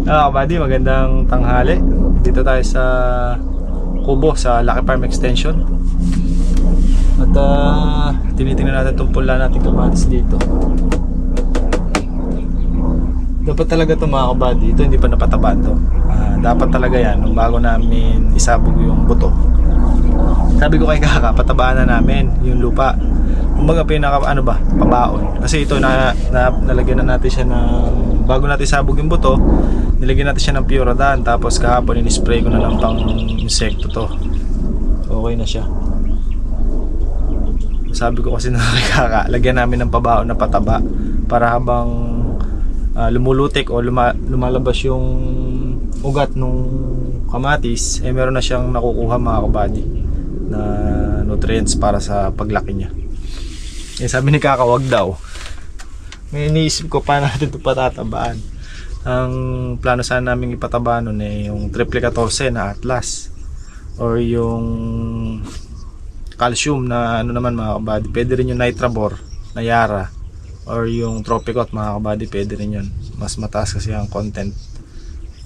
Kabady, magandang tanghali. Dito tayo sa Kubo, sa Lucky Farm Extension. At tinitingnan natin itong pula natin kamatis dito. Dapat talaga ito mga kabady. Ito hindi pa napataba ito. Dapat talaga yan nung bago namin isabog yung buto. Sabi ko kay Kaka, patabaan na namin yung lupa. Kumbaga pabaon. Kasi ito nalagyan na natin siya ng, bago natin sabog yung buto, nilagyan natin siya ng Puradan. Tapos kahapon in-spray ko na lang pang insekto to. Okay na siya. Sabi ko kasi na kay Kaka, lagyan namin ng pabaon na pataba para habang lumulutik o lumalabas yung ugat nung kamatis, meron na siyang nakukuha mga kabady na nutrients para sa paglaki niya. Sabi ni Kaka, wag daw. May iniisip ko pa natin ito patatabaan. Ang plano sana namin ipatabaan nun yung triple 14 na Atlas or yung calcium na naman mga kabady. Pwede rin yung Nitrabor na Yara or yung Tropicot mga kabady, pwede rin yun. Mas mataas kasi ang content,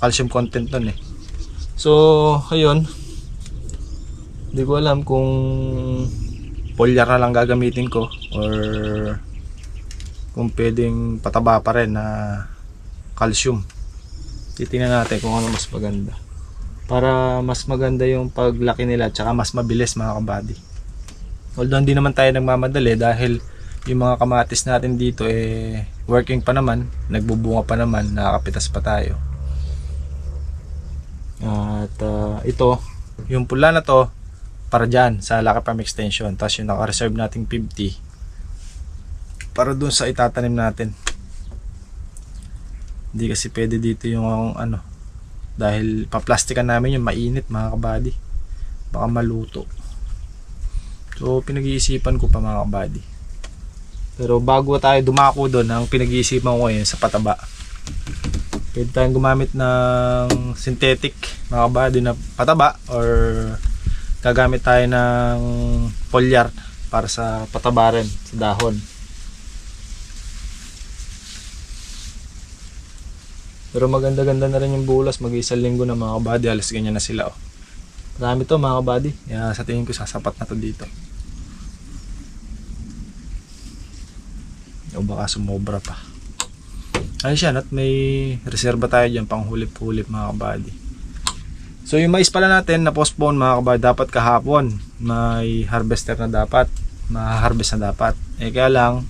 calcium content nun So ayun, hindi ko alam kung foliar na lang gagamitin ko or kung pwedeng pataba pa rin na calcium. Titingnan natin kung ano mas maganda para mas maganda yung paglaki nila at saka mas mabilis mga kabady. Although hindi naman tayo nagmamadali dahil yung mga kamatis natin dito working pa naman, nagbubunga pa naman, nakakapitas pa tayo. At ito, yung pula na to para dyan sa Lucky Farm Extension. Tapos yung naka-reserve nating 50 para dun sa itatanim natin. Hindi kasi pwede dito yung dahil paplastikan namin yung mainit mga kabady, baka maluto. So pinag-iisipan ko pa mga kabady. Pero bago tayo dumako doon, ang pinag-iisipan ko ngayon sa pataba, pwede tayong gumamit ng synthetic mga kabady na pataba or gagamit tayo ng foliar para sa pataba rin sa dahon. Pero maganda-ganda na rin yung bulas, mag-isang linggo na mga kabady, alas ganyan na sila Marami to mga kabady, kaya sa tingin ko sasapat na to dito. O baka sumobra pa. Ayun siya, at may reserba tayo dyan pang hulip-hulip mga kabady. So yung mais pala natin na postpone mga kabady, dapat kahapon may harvester na dapat, ma-harvest na dapat. Kaya lang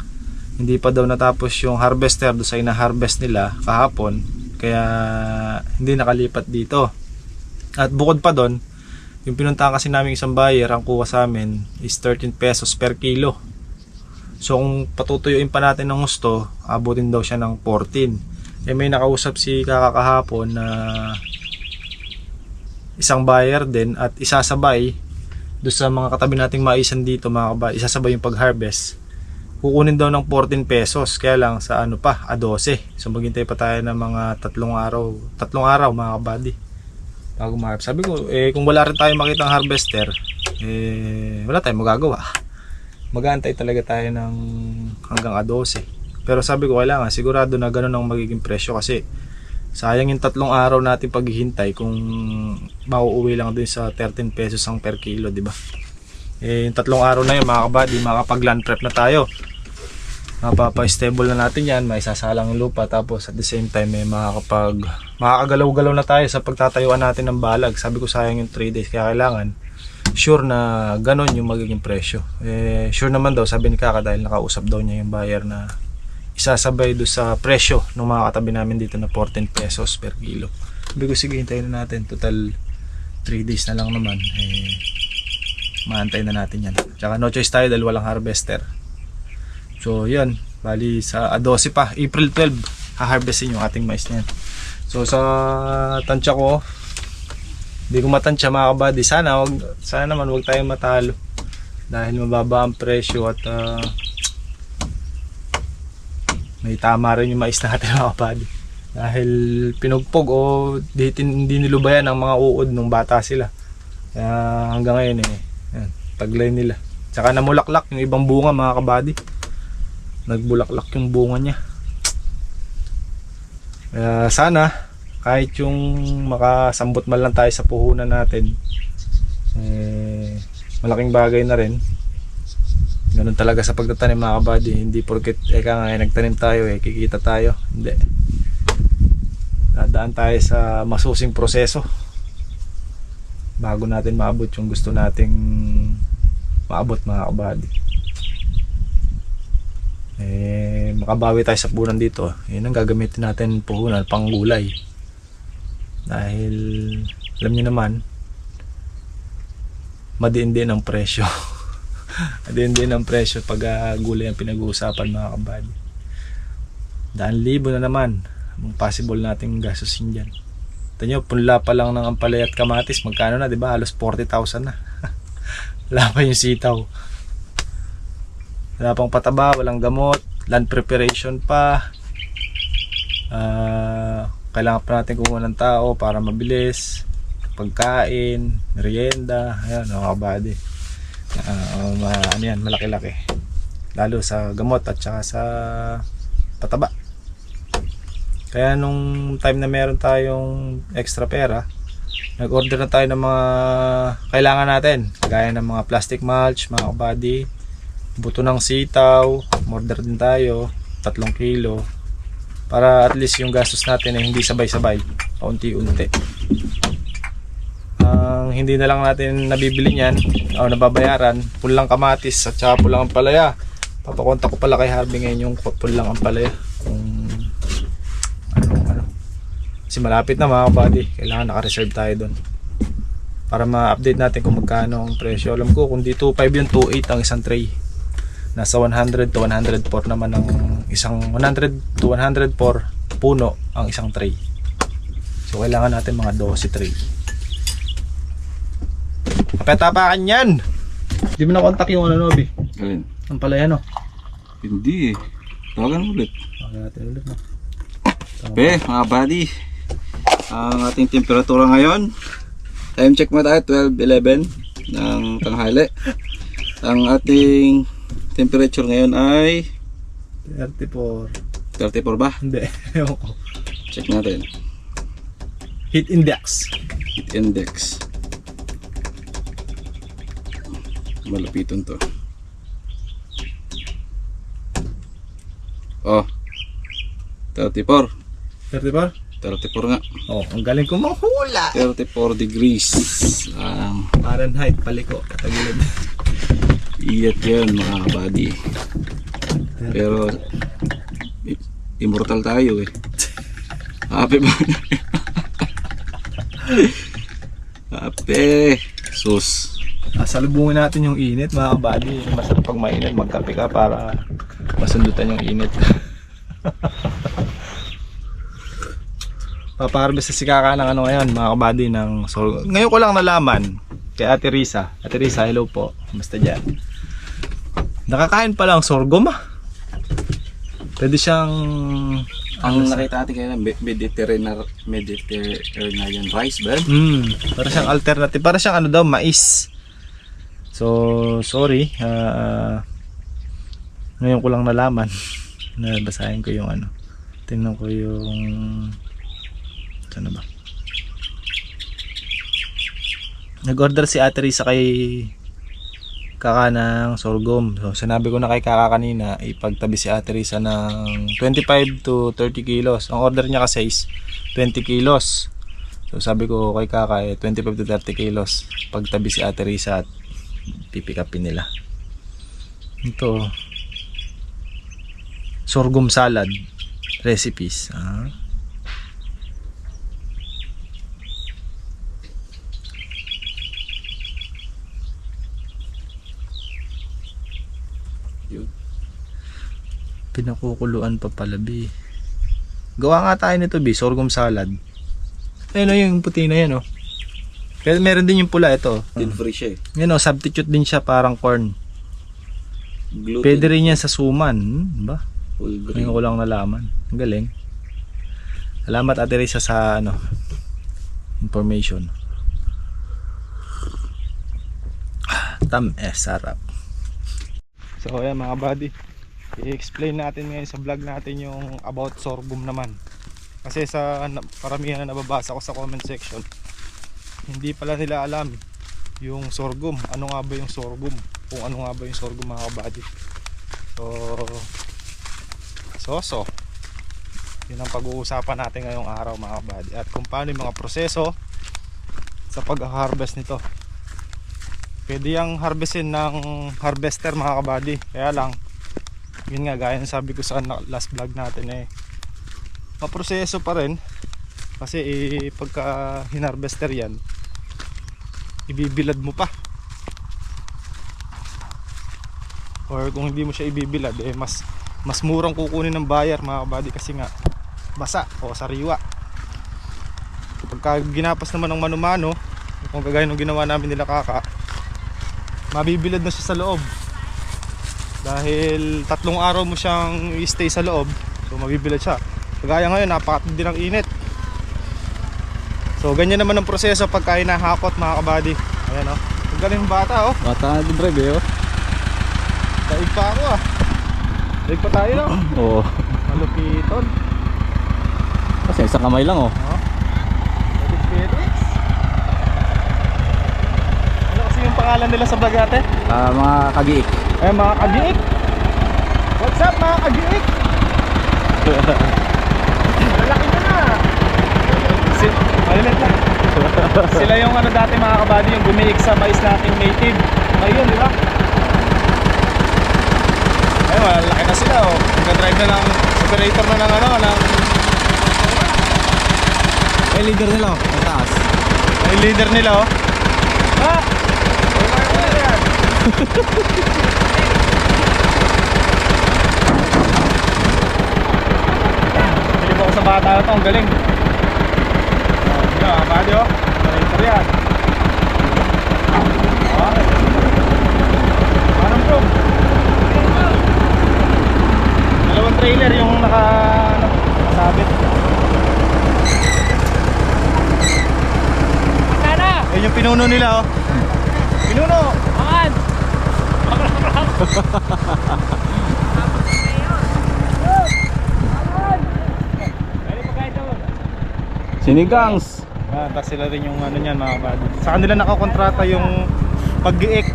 hindi pa daw natapos yung harvester do sa ina-harvest nila kahapon, kaya hindi nakalipat dito. At bukod pa doon, yung pinuntahan kasi namin isang buyer, ang kuha sa amin is 13 pesos per kilo. So kung patutuyuin pa natin ng gusto, abutin daw siya ng 14. May nakausap si Kaka kahapon na isang buyer din at isasabay doon sa mga katabi nating maisan dito mga kabady, isasabay yung pag-harvest. Kukunin daw ng 14 pesos, kaya lang sa 12. So maghintay pa tayo ng mga tatlong araw mga kabady bago ma-harvest. Sabi ko, kung wala rin tayo makita ng harvester, wala tayong magagawa. Mag-aantay talaga tayo ng hanggang 12. Pero sabi ko, kailangan sigurado na ganun ang magiging presyo kasi sayang yung 3 araw natin paghihintay kung mauuwi lang din sa 13 pesos ang per kilo, di ba? Yung 3 araw na yun mga kabady, makapag-land prep na tayo. Mapapa-stable na natin yan, may sasalang yung lupa, tapos at the same time makakagalaw-galaw na tayo sa pagtatayuan natin ng balag. Sabi ko sayang yung 3 days, kaya kailangan sure na ganon yung magiging presyo. Sure naman daw, sabi ni Kaka, dahil nakausap daw niya yung buyer na isasabay do sa presyo ng mga katabi namin dito na 14 pesos per kilo. Sabi ko sige, hintayin na natin, total 3 days na lang naman, maantay na natin yan. Tsaka no choice tayo dahil walang harvester. So yun, bali sa 12 pa, April 12 haharvestin yung ating mais niyan. So sa tansya ko, hindi ko matansya mga kabady, sana naman wag tayong matalo dahil mababa ang presyo at may tama rin yung mais natin mga kabady. Dahil pinugpog o hindi nilubayan ang mga uod nung bata sila. Kaya hanggang ngayon yan, taglay nila. Tsaka namulaklak yung ibang bunga mga kabady. Nagbulaklak yung bunga niya. Sana kahit yung makasambot man lang tayo sa puhunan natin, malaking bagay na rin. Ganun talaga sa pagtatanim mga kabady. Hindi porket nga nagtanim tayo kikita tayo. Hindi. Dadaan tayo sa masusing proseso bago natin maabot yung gusto nating maabot mga kabady. Makabawi tayo sa puhunan dito. Yun ang gagamitin natin puhunan pang gulay. Dahil alam niyo naman, madiin-din ang presyo. Madiin-din ang presyo pag gulay ang pinag-uusapan mga kabady. 1,000 na naman ang possible nating gastusin dyan. Ito nyo, punla pa lang ng ampalaya at kamatis, magkano na, di ba? Halos 40,000 na. Wala pa yung sitaw. Wala pang pataba, walang gamot, land preparation pa. Kailangan pa natin kumuha ng tao para mabilis. Pagkain, merienda, ayan, mga kabady. Ano yan, malaki-laki. Lalo sa gamot at saka sa pataba. Kaya nung time na meron tayong extra pera, nag-order na tayo ng mga kailangan natin, kagaya ng mga plastic mulch, mga kabady, buto ng sitaw, order din tayo 3 kilo para at least yung gastos natin ay hindi sabay-sabay, paunti-unti. Hindi na lang natin nabibili niyan o nababayaran, pulang kamatis at saka pulang ampalaya. Papakontak ko pala kay Harvey ngayon yung pulang ampalaya kung ano. Kasi malapit na mga kabady, kailangan naka-reserve tayo doon para ma-update natin kung magkano ang presyo. Alam ko kung di 2.5 yung 2.8 ang isang tray. Nasa 100 to 104 naman ang isang 100 to 104 puno ang isang tray. So kailangan natin mga 12 tray. Kapetapakan yan! Di mo na kontak yung ano, Nobi? Alin? Ang palaya, no? Hindi eh. Tawagan mo ulit. Tawagan natin ulit, no? Mga buddy, ang ating temperatura ngayon, time check mo tayo, 12:11 ng tanghali. Ang ating temperature ngayon ay 34 ba? Hindi, ewan ko. Check natin. Heat index. Heat index. Malupiton to. Oh, 34. 34? 34 nga. Oh, ang galing ko manghula. 34 degrees. Fahrenheit, paliko, katagilid. Iyat yan mga kabady. Pero immortal tayo eh. Happy ba? Happy. Sus. Salubungin natin yung init mga kabady. Masarap pag mainit, magkape ka para masundutan yung init. Papaharvest na si Kaka ng ano ngayon mga kabady ng sorghum. Ngayon ko lang nalaman kay Ate Risa. Ate Risa, hello po. Basta dyan. Nakakain pa lang sorghum ah. Pwede siyang Ang nakita natin kanina Mediterranean rice ba? para siyang alternative. Para siyang ano daw, mais. So, sorry. Ngayon ko lang nalaman. Nabasahin ko yung ano. Tingnan ko yung ano ba? Nag-order si Ate Risa kay Kaka ng sorghum. So, sinabi ko na kay Kaka kanina, ipagtabi si Ate Risa ng 25 to 30 kilos. Ang order niya kasi is 20 kilos. So, sabi ko kay Kaka 25 to 30 kilos. Pagtabi si Ate Risa at pipikapin nila. Ito. Sorghum salad recipes. Pinakukuluan pa pala, B. Gawa nga tayo nito, B. Sorghum salad. Ayun o, yung puti na yan, o. Kaya meron din yung pula, ito. Gluten free siya eh. Yan o, substitute din siya, parang corn. Gluten. Pwede rin yan sa suman. Ba? Full grain. Ngayon ko lang nalaman. Ang galing. Salamat Ate Risa sa ano, information. Sarap. So ayan mga buddy, i-explain natin ngayon sa vlog natin yung about sorghum naman. Kasi sa paramihan na nababasa ko sa comment section, hindi pala nila alam yung sorghum. Ano nga ba yung sorghum? Kung ano nga ba yung sorghum mga kabady. So yun ang pag-uusapan natin ngayong araw mga kabady. At kung paano yung mga proseso sa pag-harvest nito. Pwede yung harvestin ng harvester mga kabady. Kaya lang, yun nga, gaya ng sabi ko sa last vlog natin maproseso pa rin. Kasi pagka hinarvester yan, ibibilad mo pa. Or kung hindi mo siya ibibilad, mas murang kukunin ng buyer mga kabady. Kasi nga, basa o sariwa. Pagka ginapas naman ng mano-mano, kung kagaya nung ginawa namin nila kaka, mabibilad na siya sa loob. Dahil 3 araw mo siyang i-stay sa loob, so mabibilad siya. Kagaya ngayon, napakatindi ng init. So ganyan naman ang proseso pagka hinahakot mga kabady. Ayan ang galing ng bata Bata na din drive Daig pa ako Daig pa tayo Oo. Malupiton. Kasi isang kamay lang Felix. Ano kasi yung pangalan nila sa vlog ate? Mga kagiik. Mga kagiik. What's up mga kagiik? Lalaki na Malilit lang. Sila yung dati mga kabady, yung gumiik sa mais nating native. Ngayon, di ba? Malaki na sila Nag-drive na ng operator na ng Ay, leader nila ang taas. Ay, leader nila Bilib ako sa bata na to, ang galing. Yun mga kabady operator yan. Anong bro? Dalawang trailer yung nakasabit. Yun yung pinuno nila Pinuno! Makan! Sinigangs. Tapos sila rin yung niyan mga kabady. Sa kanila nakakontrata yung pag-giik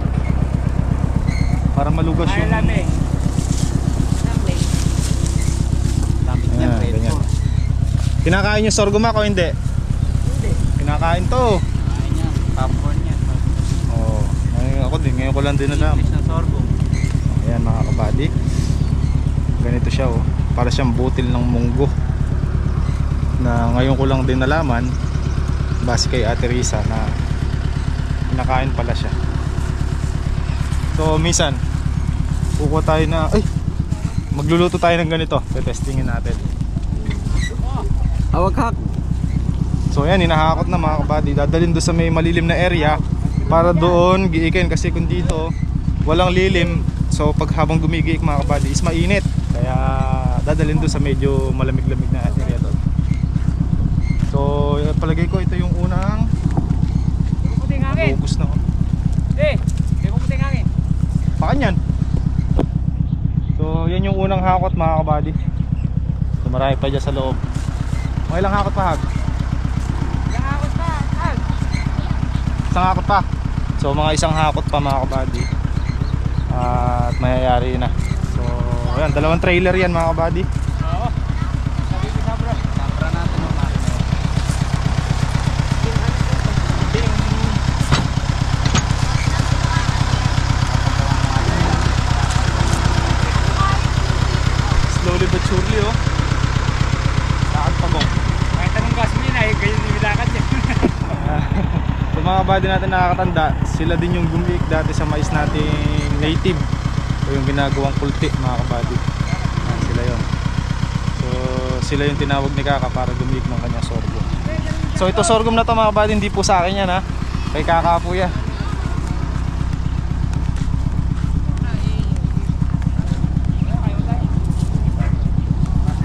para malugas yung lamig. ganyan. Kinakain yung sorghum ako hindi? Hindi. Kinakain to. Kain yan. Popcorn yan. Ako din, ngayon ko lang din alam. English na sorghum. Ayan mga kabady. Ganito siya para siyang butil ng munggo. Na ngayon ko lang din nalaman base kay Ate Risa na kinakain pala siya. So minsan kukuha tayo na magluluto tayo ng ganito. Testingin natin. Awaghak. So yan, hinahakot na mga kabady. Dadalhin doon sa may malilim na area para doon giikin. Kasi kung dito walang lilim, so pag habang gumigiik mga kabady is mainit. Kaya dadalhin doon sa medyo malamig-lamig na area doon. So palagay ko ito yung unang Puputing hangin. focus na May puputing hangin. pakan yan. So yan yung unang hakot mga kabady. So marami pa dyan sa loob. Okay lang hakot pa Nakakot pa. isang hakot pa. So mga isang hakot pa mga kabady. At mayayari na. So ayan, 2 trailer yan mga kabady. Oo. Sabi ko sa bro. Sabra natin yung makina. Slowly but surely lakad pa gong. Kahit anong gasolina ganyan yung nilakad niya. So mga kabady natin nakakatanda, sila din yung gumiik dati sa mais nating native o yung ginagawang kulti mga kabady. Sila yon. So sila yung tinawag ni Kaka para gumiik ng kanyang sorghum. So ito sorghum na to mga kabady, hindi po sa akin yan kay Kaka po yan.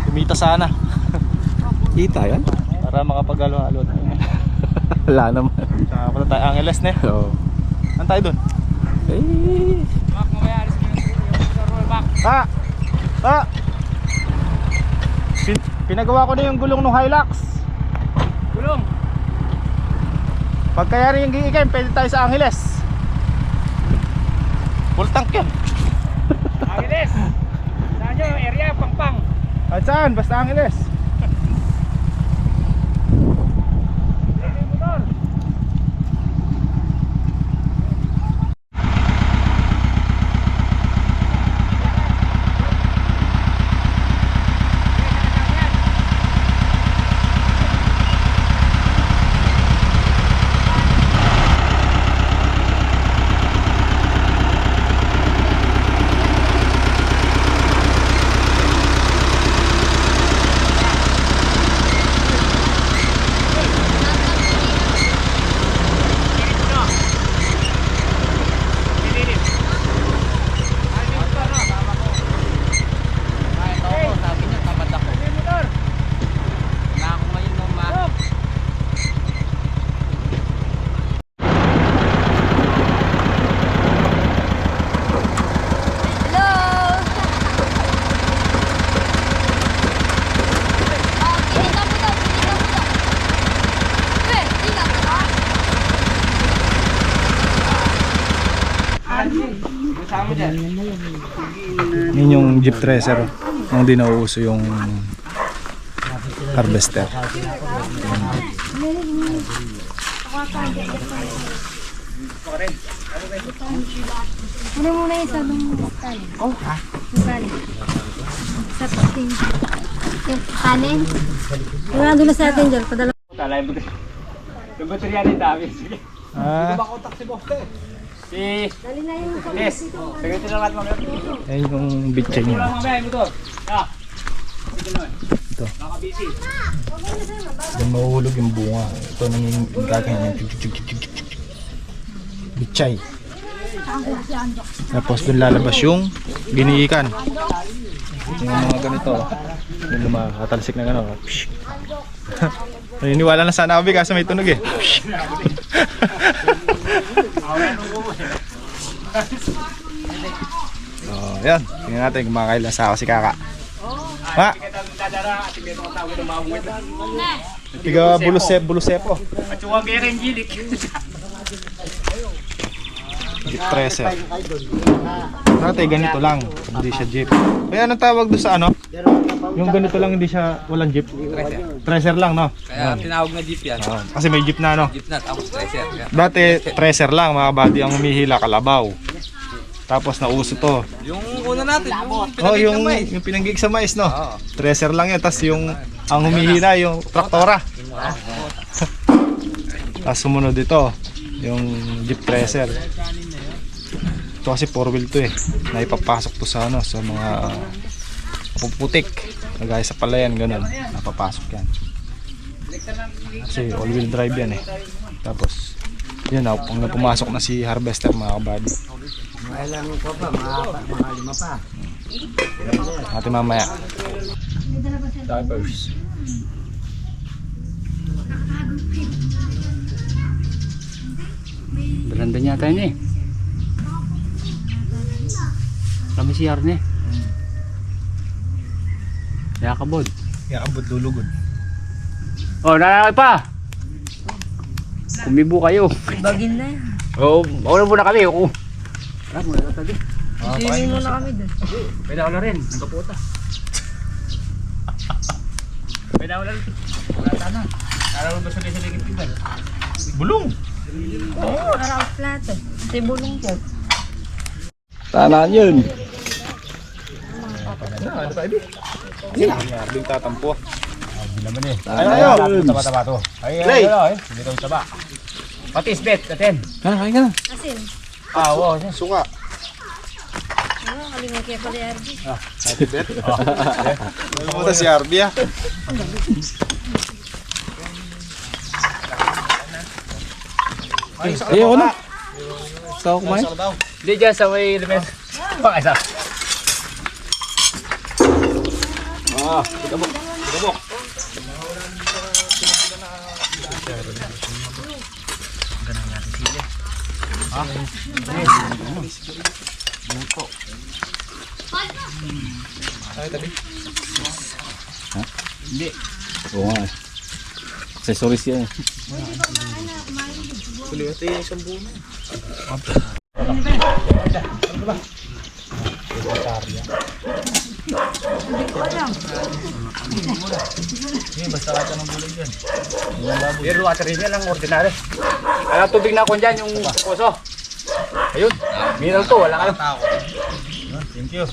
Kumita sana Kita yan? para makapag-halo-halo. Wala naman. Punta tayo Angeles na Oo. Saan tayo dun? Bak, mamaya alis ko yung roll back. Ah! Pinagawa ko na yung gulong ng Hilux. Gulong. Pagkaya rin yung gigikin, pwede tayo sa Angeles. Full tank yan. Angeles. Saan nyo? Area, Pangpang. At saan? Basta Angeles. Motor. Yun yung Jeep Tracer. Nung di nauuso yung harvester. Ano muna yung sabong kanin? Oh, ha? Yung kanin. Sa pating. Yung kanin? Yung nandun na sa atin dyan, padala. Talay mo. Yung baterya ni dami. Sige. Ah, Si Dali na yung sabong. Yes. Sige lang natin mga. ayun yung bitchay Wala niya. mamaya yung motor. Ah. Ito. Baka busy. Yung mahuhulog yung bunga. Ito nang yung gagawin yung bitchay. Tapos dun lalabas yung giniikan. Yung mga ganito. Yung lumakatalsik na gano'n. Naniniwala na sana ako kaso may tunog eh. So, yan. Tingnan natin kung makakailasa ako si Kaka. Ha? Tiga bulusepo. At yung wag kaya rin gilik. Jeep Tracer. Dati ganito lang, hindi siya Jeep. Kaya anong tawag doon sa ano? Yung ganito lang hindi siya walang Jeep. Tracer lang, no? Kaya tinawag na jeep yan. Kasi may Jeep na, no? Jeep na, tapos tracer. Kaya, Dati Tracer lang, mga buddy, ang humihila kalabaw. Tapos nauso to. yung una natin, yung Oh, pinagig yung ng mais. yung pinanggig sa mais, no? Oo. Tracer lang yan, tapos yung ang humihila yung traktora. Tapos sumunod ito, yung Jeep Tracer. Ito kasi 4-wheel to eh. Naipapasok to sa ano, sa mga puputik. Kagaya sa palayan, ganun. Napapasok yan. Kasi all-wheel drive yan eh. Tapos, yun na, pag pumasok na si harvester mga kabady. Natin mamaya. Diapers. Beranda niya tayo ni. Kami siyar ni. Yakabod. Yakabot lulugod. Oh, nanakay pa. Kumibo kayo. Bagin na yan. Oo, una muna kami. Oo. Tara, muna na tayo. Swimming muna kami doon. Pwede ako na rin. Nagkaputa. Pwede ako na rin. Wala na. Nararoon ba sa ligid tiban? Bulong! Oo, araw plato. Ito yung bulong po. Tanaan yun. Ano pa, Ibi? Yung tatampo. Tanaan yun. Taba to. Ay, Play! Hindi daw taba. Patis bet, atin. Kain ka na. Asin. Ah, wow. Suka. Ano, kalimang kaya pala yung RD. Happy bet. Pumunta si RB ah. Ayaw na. Gusto ko kumain. Hindi dyan sa may limit. Pakisa. Hindi. Oo nga eh. Accessories yan eh. Kuliwati yung isang buo na. Basta ka ng bulan dyan. Beer water rin lang, ordinary. Alam tubig na ako dyan, yung poso. Ayun, mineral to, wala ka lang. Thank you.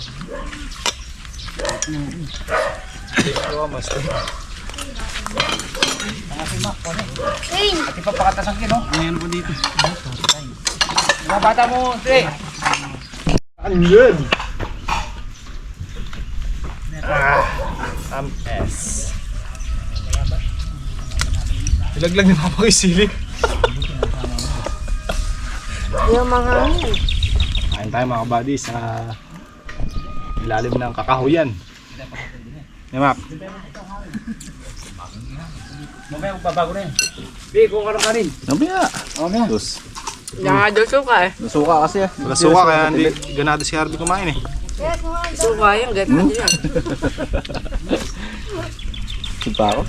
Thank you, Master. Hey! At ipapakatasang kin, no? Ngayon po dito. Mga bata mo, tre. Ano yun? MS. Ilaglag ni Mama ko yung sili. Yung mga Kain tayo mga buddy sa ilalim ng kakahuyan. Hey, Map. Mamaya magbabago na yun. Di, kung ka ng kanin. Nabaya. Mamaya. Dos. Nakadulso ka eh. Nasuka kasi ah. Wala suka kaya hindi ganado si Harvey kumain eh. Suka yung ganyan yan. Sipa ako.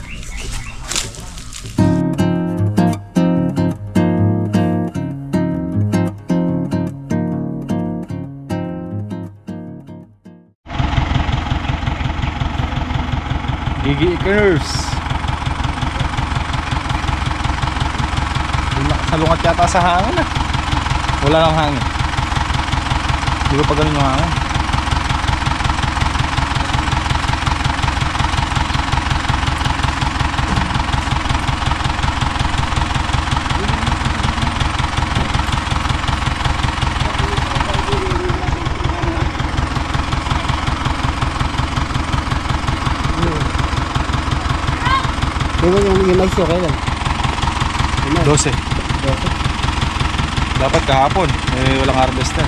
Gigi Ikers. Salungat yata sa hangin ah. Wala lang hangin. Di ba pa ganun yung hangin? Di ba yung mais yung kailan? 12. Dapat kahapon. Eh, walang harvester.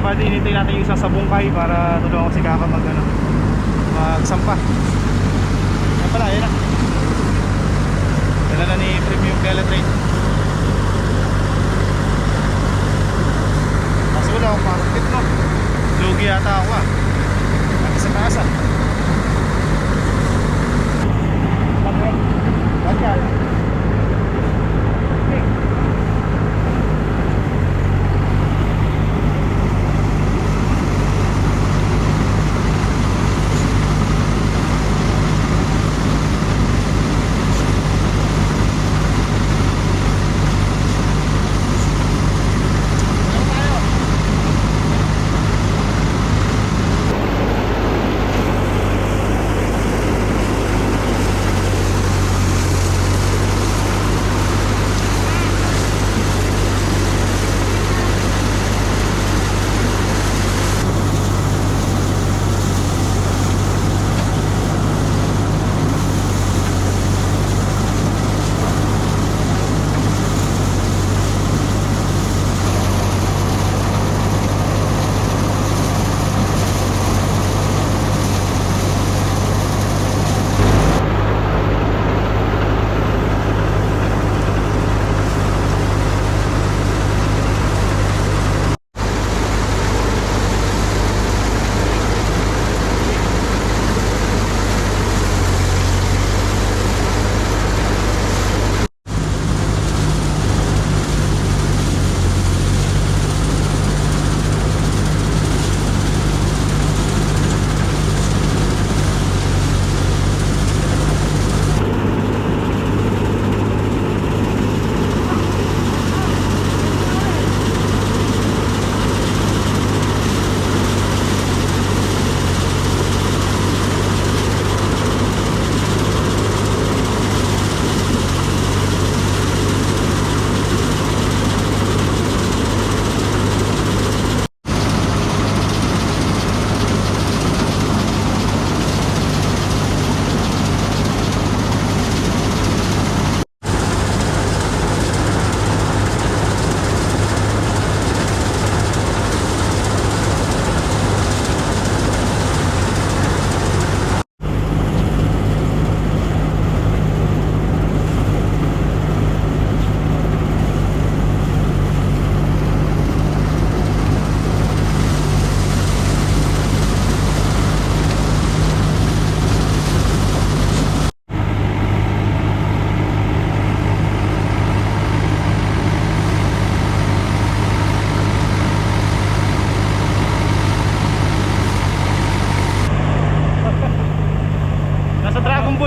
kapatid, hinintay natin yung isang sabungkay para tulungan ko si Kaka magsampa. Yan pala, yan na. Dala na ni Premium Pellet Rate. Kaso wala akong parang tip, no? Lugi yata ako At sa taas Bakit?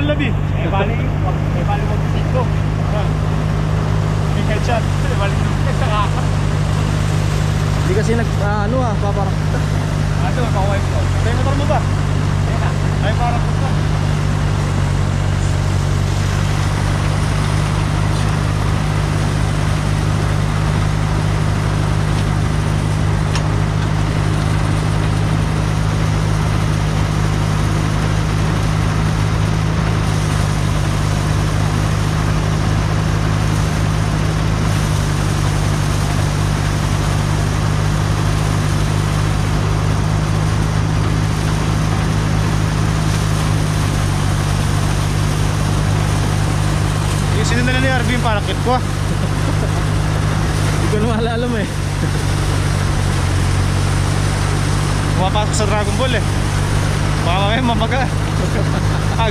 Labi. May bali mag-sit ko. May headshot. May bali mag-sit ko. Hindi kasi paparang. Ito, makawipe ko. Tayo motor mo ba? Ayan na. Ay parang puto. Sinundan na ni RV yung parakit ko. Hindi ko na maalala mo eh. Pumapasok sa Dragon Ball eh. Baka mamaya mamaga.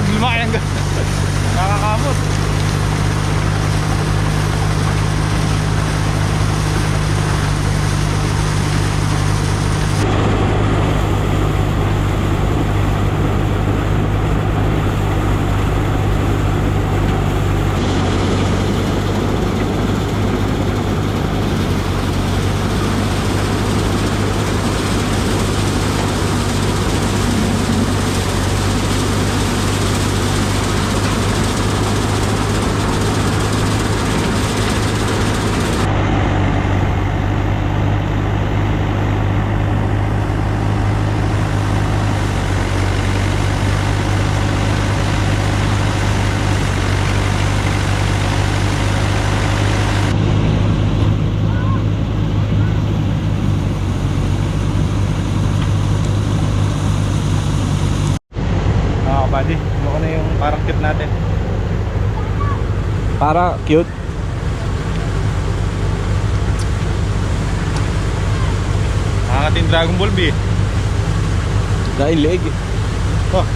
Lumaki ang nakakamot. Check natin. Para cute. Ating Dragon Ball B. Dahil leg. Oh,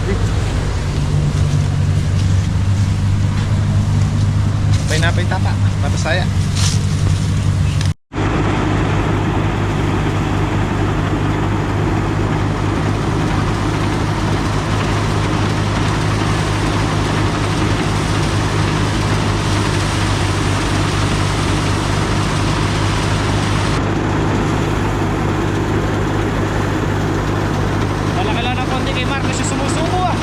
pay tapa, mata saya. Wala ng konti kay Marcos yung sumusubo ah.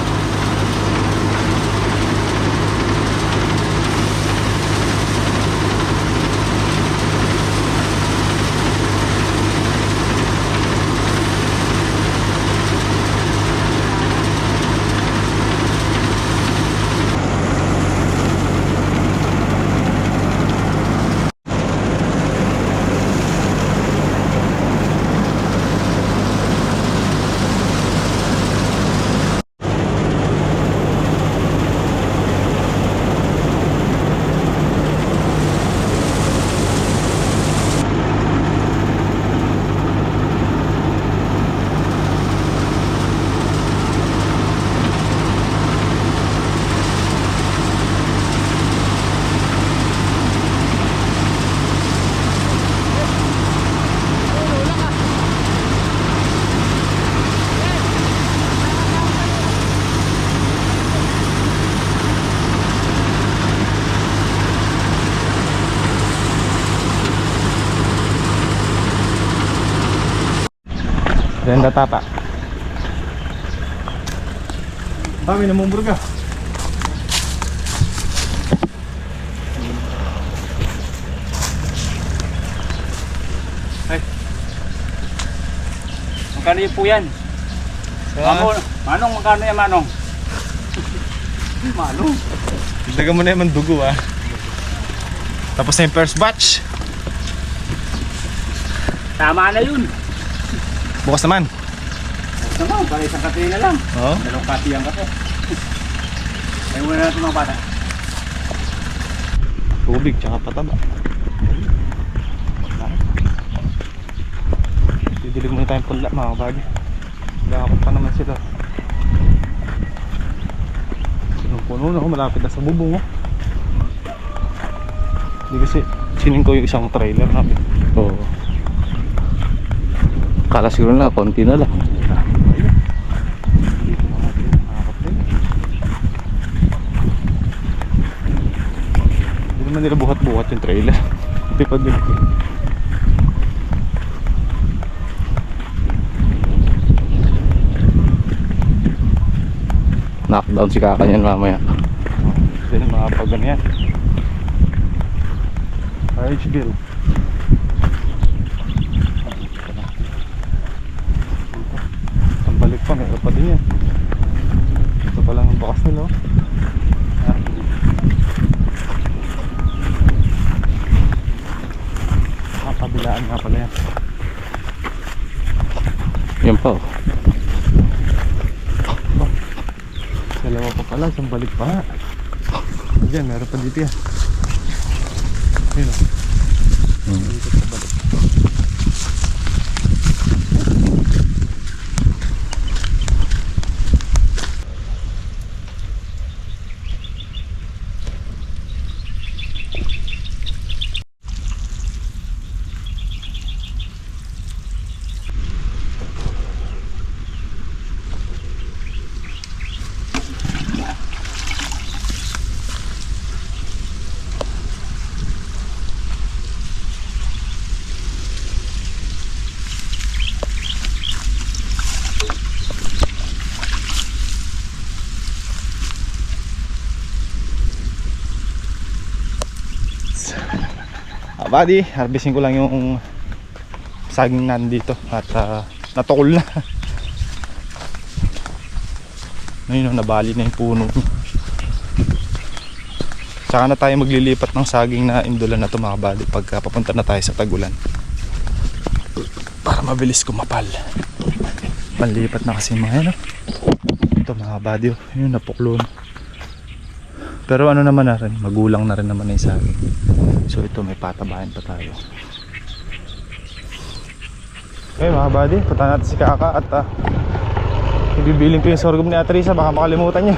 Renda tapa. Kami namumburga. Ay. Magkano yung po yan? Manong, magkano yan, Manong? Manong. Dagan mo na yung dugo ah. Tapos na yung first batch. Tama na yun. Bukas naman. Naman, para isang kape na lang. Oo. Dalawang kape ang kape. Ayaw muna natin mga bata. Tubig tsaka pataba. Didilig muna tayong pula mga kabady. Gakapot pa naman sila. Puno na ako, malapit na sa bubong oh. Hindi kasi sining ko yung isang trailer namin. Oo. Kala siguro na, konti na lang. Hindi naman nila buhat-buhat yung trailer. Hindi pa din. Knockdown si kaka niyan mamaya. Hindi na makapag-ganyan. RH Bill. Balik pa, meron pa din yan. Ito pa lang ang bakas nila oh. Kabilaan nga pala yan. Yan pa oh. Dalawa pa pala, isang balik pa. Diyan, meron pa dito yan. Ayun oh. Dito sa balik. Buddy, harvesting ko lang yung saging nandito at natukol na. Ngayon nabali na yung puno. Saka na tayo maglilipat ng saging na indulan na to mga buddy pagka papunta na tayo sa Tagulan para mabilis kumapal. Panlipat na kasi mga yan. Ito mga buddy, yun napuklo na. Pero ano naman na rin, magulang na rin naman yung saging. So ito may patabayan pa tayo. Okay mga buddy, punta natin si Kaka at ibibiling ko yung sorghum ni Atrisa, baka makalimutan niya.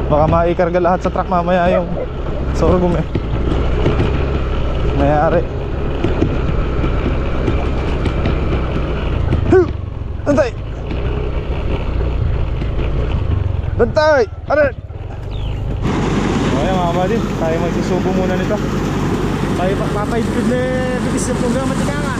Baka maikarga lahat sa truck mamaya yung sorghum eh. Mayari. Bantay! Bantay! Alert! Okay mga buddy, tayo magsusubo muna nito. Tayo papaipid na bilis ng programa ni Kaka.